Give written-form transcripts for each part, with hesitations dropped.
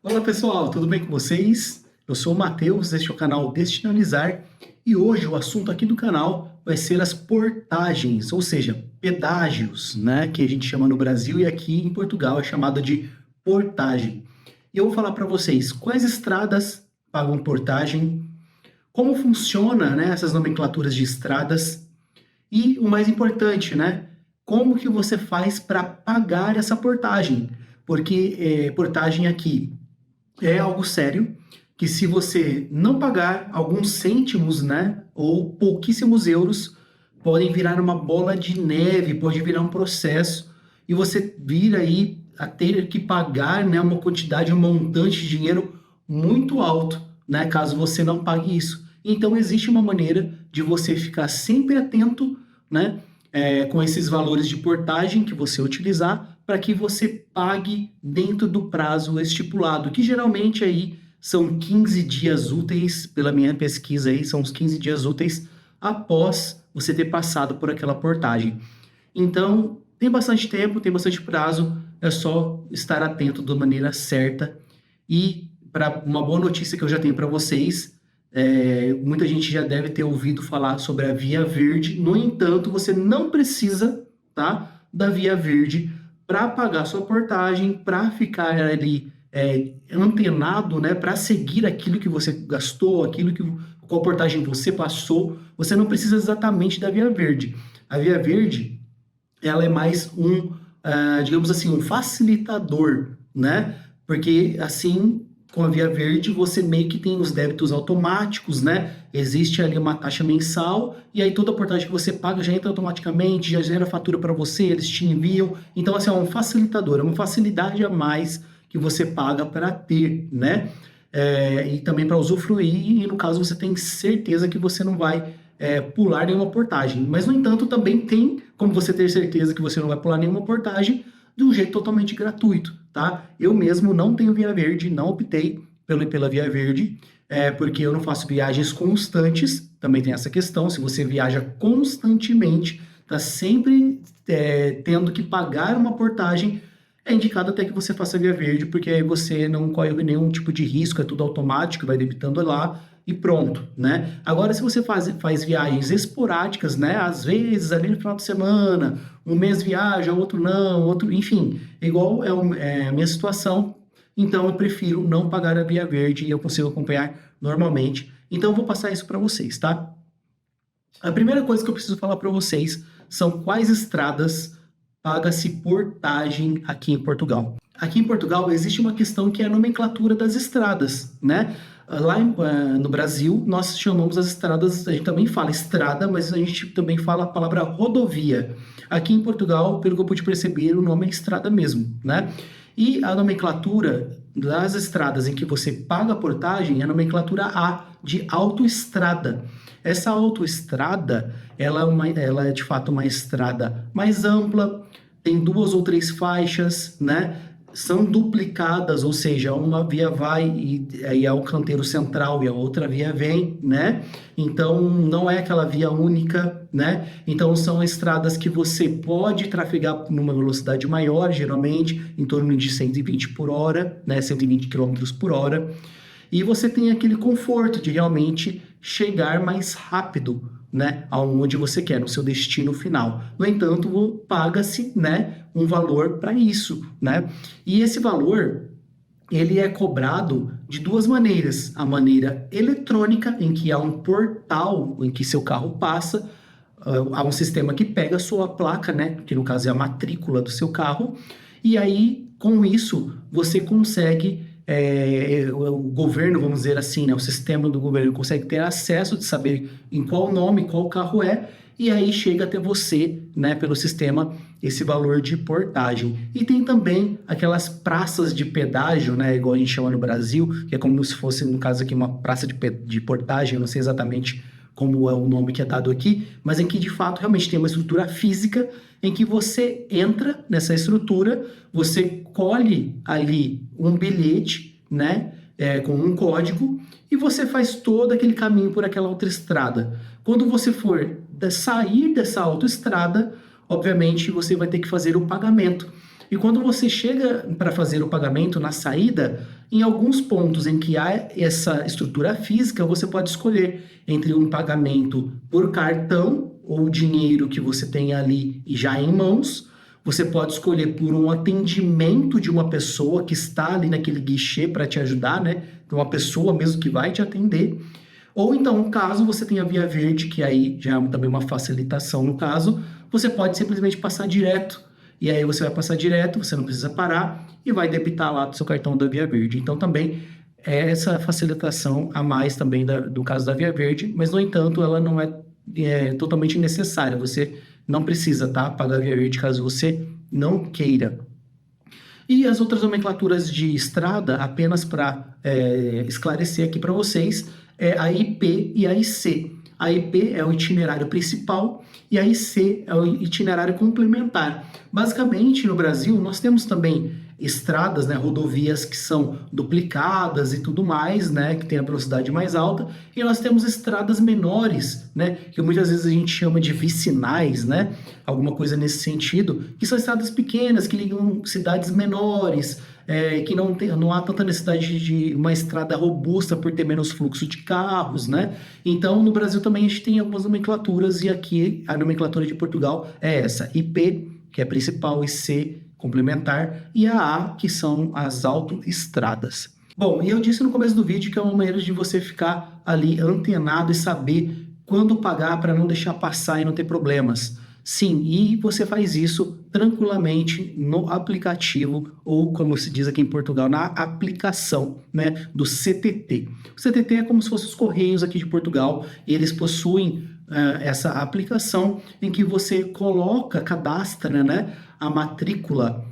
Olá pessoal, tudo bem com vocês? Eu sou o Matheus, este é o canal Destinalizar e hoje o assunto aqui do canal vai ser as portagens, ou seja, pedágios, né, que a gente chama no Brasil e aqui em Portugal é chamada de portagem. E eu vou falar para vocês quais estradas pagam portagem, como funciona, né, essas nomenclaturas de estradas e o mais importante, né, como que você faz para pagar essa portagem, porque portagem aqui é algo sério, que se você não pagar alguns cêntimos, né, ou pouquíssimos euros, podem virar uma bola de neve, pode virar um processo, e você vira aí a ter que pagar, né, uma quantidade, um montante de dinheiro muito alto, né, caso você não pague isso. Então existe uma maneira de você ficar sempre atento, né, com esses valores de portagem que você utilizar, para que você pague dentro do prazo estipulado, que geralmente aí são 15 dias úteis, pela minha pesquisa aí, são os 15 dias úteis após você ter passado por aquela portagem. Então, tem bastante tempo, tem bastante prazo, é só estar atento da maneira certa. E para uma boa notícia que eu já tenho para vocês, muita gente já deve ter ouvido falar sobre a Via Verde. No entanto, você não precisa, tá, da Via Verde para pagar sua portagem, para ficar ali antenado, né, para seguir aquilo que você gastou, qual portagem você passou. Você não precisa exatamente da Via Verde. A Via Verde, ela é mais digamos assim, um facilitador, né? Porque assim, com a Via Verde, você meio que tem os débitos automáticos, né? Existe ali uma taxa mensal e aí toda a portagem que você paga já entra automaticamente, já gera fatura para você, eles te enviam. Então, assim, é um facilitador, é uma facilidade a mais que você paga para ter, né? E também para usufruir, e no caso você tem certeza que você não vai pular nenhuma portagem. Mas, no entanto, também tem como você ter certeza que você não vai pular nenhuma portagem de um jeito totalmente gratuito, tá? Eu mesmo não tenho Via Verde, não optei pela Via Verde, porque eu não faço viagens constantes, também tem essa questão, se você viaja constantemente, tá sempre tendo que pagar uma portagem, é indicado até que você faça Via Verde, porque aí você não corre nenhum tipo de risco, é tudo automático, vai debitando lá e pronto, né? Agora, se você faz viagens esporádicas, né? Às vezes, ali no final de semana, um mês viaja, outro não, outro... Enfim, igual é a minha situação, então eu prefiro não pagar a Via Verde e eu consigo acompanhar normalmente. Então, eu vou passar isso para vocês, tá? A primeira coisa que eu preciso falar para vocês são quais estradas paga-se portagem aqui em Portugal. Aqui em Portugal existe uma questão que é a nomenclatura das estradas, né? Lá no Brasil, nós chamamos as estradas, a gente também fala estrada, mas a gente também fala a palavra rodovia. Aqui em Portugal, pelo que eu pude perceber, o nome é estrada mesmo, né? E a nomenclatura das estradas em que você paga a portagem é a nomenclatura A, de autoestrada. Essa autoestrada, ela é de fato uma estrada mais ampla, tem 2 ou 3 faixas, né? São duplicadas, ou seja, uma via vai e aí é o canteiro central e a outra via vem, né? Então não é aquela via única, né? Então são estradas que você pode trafegar numa velocidade maior, geralmente em torno de 120 por hora, né? 120 quilômetros por hora. E você tem aquele conforto de realmente chegar mais rápido, né, aonde você quer, no seu destino final. No entanto, paga-se, né, um valor para isso, né? E esse valor, ele é cobrado de 2 maneiras. A maneira eletrônica, em que há um portal em que seu carro passa, há um sistema que pega a sua placa, né, que no caso é a matrícula do seu carro, e aí, com isso, você consegue o governo, vamos dizer assim, né, o sistema do governo consegue ter acesso de saber em qual nome, qual carro é, e aí chega até você, né, pelo sistema, esse valor de portagem. E tem também aquelas praças de pedágio, né, igual a gente chama no Brasil, que é como se fosse, no caso aqui, uma praça de portagem, eu não sei exatamente como é o nome que é dado aqui, mas em que de fato realmente tem uma estrutura física em que você entra nessa estrutura, você colhe ali um bilhete, né, com um código, e você faz todo aquele caminho por aquela autoestrada. Quando você for sair dessa autoestrada, obviamente você vai ter que fazer o pagamento. E quando você chega para fazer o pagamento na saída, Em alguns pontos em que há essa estrutura física, você pode escolher entre um pagamento por cartão ou dinheiro que você tem ali e já em mãos. Você pode escolher por um atendimento de uma pessoa que está ali naquele guichê para te ajudar, né? Uma pessoa mesmo que vai te atender. Ou então, caso você tenha Via Verde, que aí já é também uma facilitação no caso, você pode simplesmente passar direto. E aí você vai passar direto, você não precisa parar e vai debitar lá do seu cartão da Via Verde. Então também é essa facilitação a mais também do caso da Via Verde, mas no entanto ela não é totalmente necessária. Você não precisa, tá, pagar a Via Verde caso você não queira. E as outras nomenclaturas de estrada, apenas para esclarecer aqui para vocês, é a IP e a IC. A IP é o itinerário principal e a IC é o itinerário complementar. Basicamente, no Brasil, nós temos também estradas, né, rodovias que são duplicadas e tudo mais, né, que tem a velocidade mais alta, e nós temos estradas menores, né, que muitas vezes a gente chama de vicinais, né, alguma coisa nesse sentido, que são estradas pequenas, que ligam cidades menores, que não há tanta necessidade de uma estrada robusta por ter menos fluxo de carros, né? Então, no Brasil também a gente tem algumas nomenclaturas, e aqui a nomenclatura de Portugal é essa: IP, que é principal, e C, complementar, e a A, que são as autoestradas. Bom, e eu disse no começo do vídeo que é uma maneira de você ficar ali antenado e saber quando pagar para não deixar passar e não ter problemas. Sim, e você faz isso tranquilamente no aplicativo, ou como se diz aqui em Portugal, na aplicação, né, do CTT. O CTT é como se fossem os Correios aqui de Portugal, e eles possuem essa aplicação em que você cadastra, né, a matrícula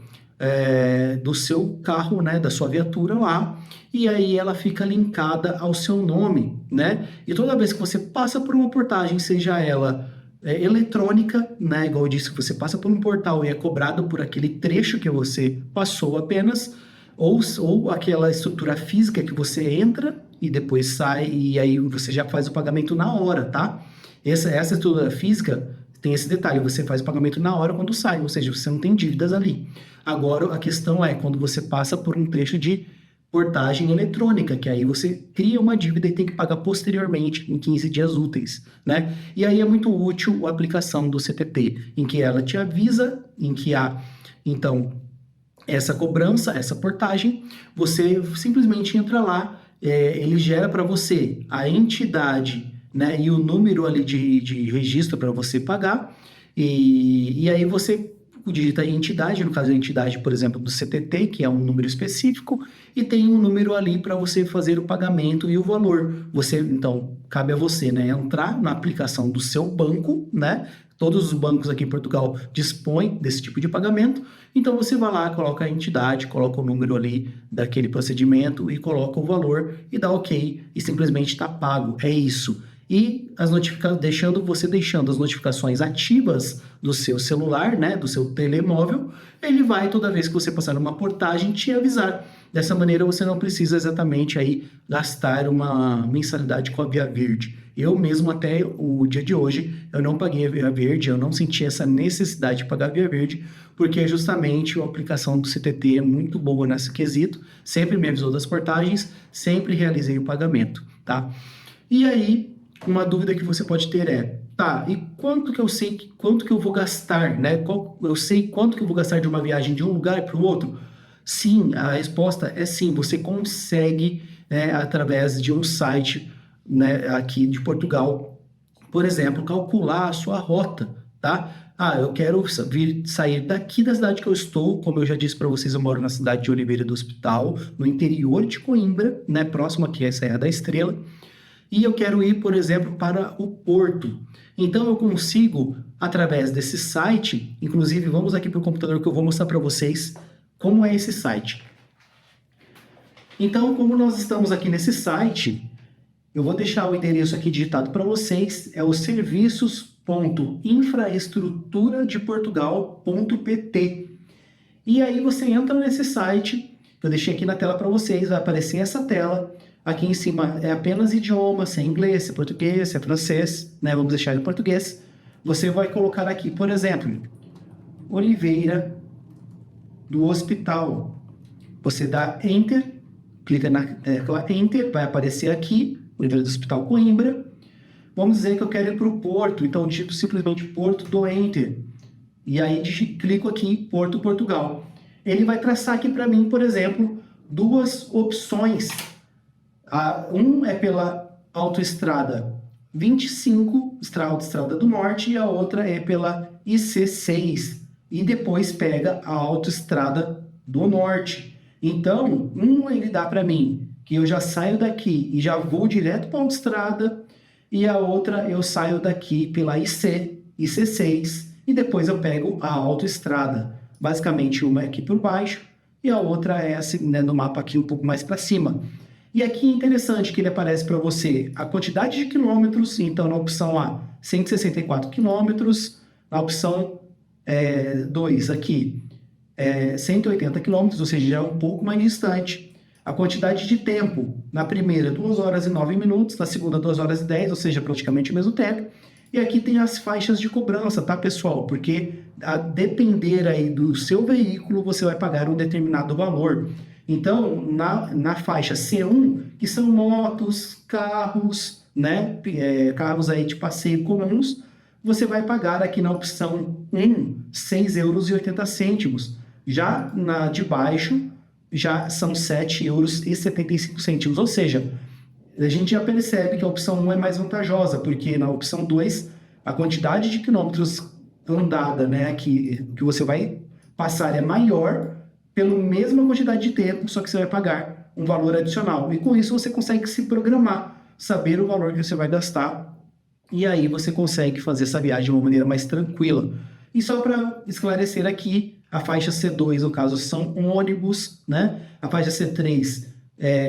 do seu carro, né, da sua viatura lá, e aí ela fica linkada ao seu nome, né? E toda vez que você passa por uma portagem, seja ela eletrônica, né, igual eu disse, que você passa por um portal e é cobrado por aquele trecho que você passou apenas, ou aquela estrutura física que você entra e depois sai, e aí você já faz o pagamento na hora, tá? Essa estrutura física tem esse detalhe: você faz o pagamento na hora quando sai, ou seja, você não tem dívidas ali. Agora, a questão é quando você passa por um trecho de portagem eletrônica, que aí você cria uma dívida e tem que pagar posteriormente em 15 dias úteis, né? E aí é muito útil a aplicação do CTT, em que ela te avisa, em que há, então, essa cobrança, essa portagem, você simplesmente entra lá, ele gera para você a entidade, né, e o número ali de registro para você pagar, e aí você digita a entidade, no caso a entidade, por exemplo, do CTT, que é um número específico, e tem um número ali para você fazer o pagamento e o valor. Então, cabe a você, né, entrar na aplicação do seu banco, né? Todos os bancos aqui em Portugal dispõem desse tipo de pagamento. Então, você vai lá, coloca a entidade, coloca o número ali daquele procedimento e coloca o valor e dá OK, e simplesmente está pago. É isso. E deixando as notificações ativas do seu celular, né, do seu telemóvel, ele vai, toda vez que você passar uma portagem, te avisar. Dessa maneira, você não precisa exatamente aí gastar uma mensalidade com a Via Verde. Eu mesmo, até o dia de hoje, eu não paguei a Via Verde, eu não senti essa necessidade de pagar a Via Verde, porque justamente a aplicação do CTT é muito boa nesse quesito, sempre me avisou das portagens, sempre realizei o pagamento, tá? E aí, uma dúvida que você pode ter tá, e quanto que eu vou gastar, né? Eu sei quanto que eu vou gastar de uma viagem de um lugar para o outro? Sim, a resposta é sim, você consegue, né, através de um site, né, aqui de Portugal, por exemplo, calcular a sua rota, tá? Eu quero sair daqui da cidade que eu estou, como eu já disse para vocês, eu moro na cidade de Oliveira do Hospital, no interior de Coimbra, né, próximo aqui à Serra da Estrela, e eu quero ir, por exemplo, para o Porto. Então eu consigo, através desse site, inclusive vamos aqui para o computador que eu vou mostrar para vocês como é esse site. Então, como nós estamos aqui nesse site, eu vou deixar o endereço aqui digitado para vocês, é o serviços.infraestruturadeportugal.pt. E aí você entra nesse site, eu deixei aqui na tela para vocês, vai aparecer essa tela. Aqui em cima é apenas idioma, se é inglês, se é português, se é francês, né? Vamos deixar em português. Você vai colocar aqui, por exemplo, Oliveira do Hospital. Você dá Enter clica na tecla Enter, vai aparecer aqui, o endereço do Hospital Coimbra. Vamos dizer que eu quero ir para o Porto, então digito simplesmente Porto, dou Enter. E aí clico aqui em Porto, Portugal. Ele vai traçar aqui para mim, por exemplo, duas opções. Um é pela autoestrada 25, Autoestrada do Norte, e a outra é pela IC6. E depois pega a Autoestrada do Norte. Então, ele dá para mim que eu já saio daqui e já vou direto para a autoestrada, e a outra eu saio daqui pela IC6, e depois eu pego a autoestrada. Basicamente, uma é aqui por baixo e a outra é assim, né, no mapa aqui um pouco mais para cima. E aqui é interessante que ele aparece para você a quantidade de quilômetros, então na opção A, 164 quilômetros, na opção 2 aqui, 180 quilômetros, ou seja, já é um pouco mais distante. A quantidade de tempo, na primeira 2 horas e 9 minutos, na segunda 2 horas e 10, ou seja, praticamente o mesmo tempo. E aqui tem as faixas de cobrança, tá, pessoal? Porque a depender aí do seu veículo, você vai pagar um determinado valor. Então, na faixa C1, que são motos, carros, né, carros aí de passeio comuns, você vai pagar aqui na opção 1, R$ 6,80. Já na de baixo, já são R$ 7,75. Ou seja, a gente já percebe que a opção 1 é mais vantajosa, porque na opção 2, a quantidade de quilômetros andada, né, que você vai passar é maior pela mesma quantidade de tempo, só que você vai pagar um valor adicional. E com isso você consegue se programar, saber o valor que você vai gastar, e aí você consegue fazer essa viagem de uma maneira mais tranquila. E só para esclarecer aqui, a faixa C2, no caso, são ônibus, né? A faixa C3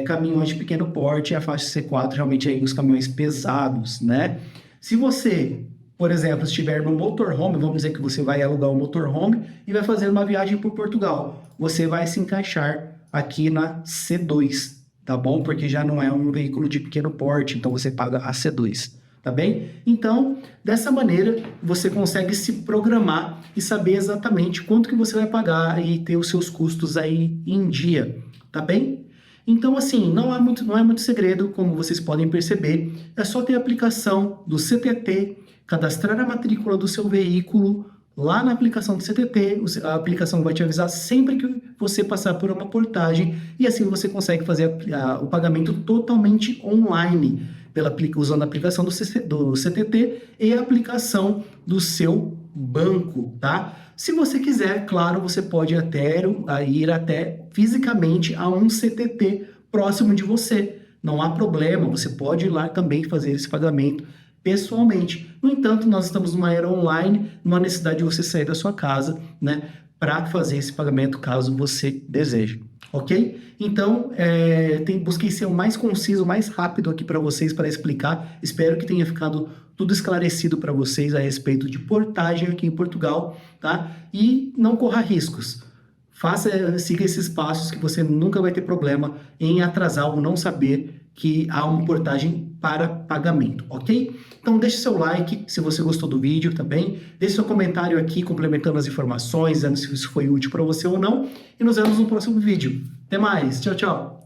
caminhões de pequeno porte, e a faixa C4 realmente aí os caminhões pesados, né? Se você, por exemplo, estiver no motorhome, vamos dizer que você vai alugar um motorhome e vai fazer uma viagem por Portugal, você vai se encaixar aqui na C2, tá bom? Porque já não é um veículo de pequeno porte, então você paga a C2. Tá bem? Então, dessa maneira, você consegue se programar e saber exatamente quanto que você vai pagar e ter os seus custos aí em dia, tá bem? Então, assim, não é muito segredo, como vocês podem perceber. É só ter a aplicação do CTT, cadastrar a matrícula do seu veículo lá na aplicação do CTT. A aplicação vai te avisar sempre que você passar por uma portagem, e assim você consegue fazer o pagamento totalmente online, usando a aplicação do CTT e a aplicação do seu banco, tá? Se você quiser, claro, você pode ir até fisicamente a um CTT próximo de você. Não há problema, você pode ir lá também fazer esse pagamento pessoalmente. No entanto, nós estamos numa era online, numa necessidade de você sair da sua casa, né, para fazer esse pagamento caso você deseje. Ok? Então, busquei ser o mais conciso, o mais rápido aqui para vocês para explicar. Espero que tenha ficado tudo esclarecido para vocês a respeito de portagem aqui em Portugal, tá? E não corra riscos. Siga esses passos que você nunca vai ter problema em atrasar ou não saber que há uma portagem para pagamento, ok? Então deixe seu like se você gostou do vídeo, tá bem? Deixe seu comentário aqui complementando as informações, dizendo se isso foi útil para você ou não. E nos vemos no próximo vídeo. Até mais, tchau, tchau!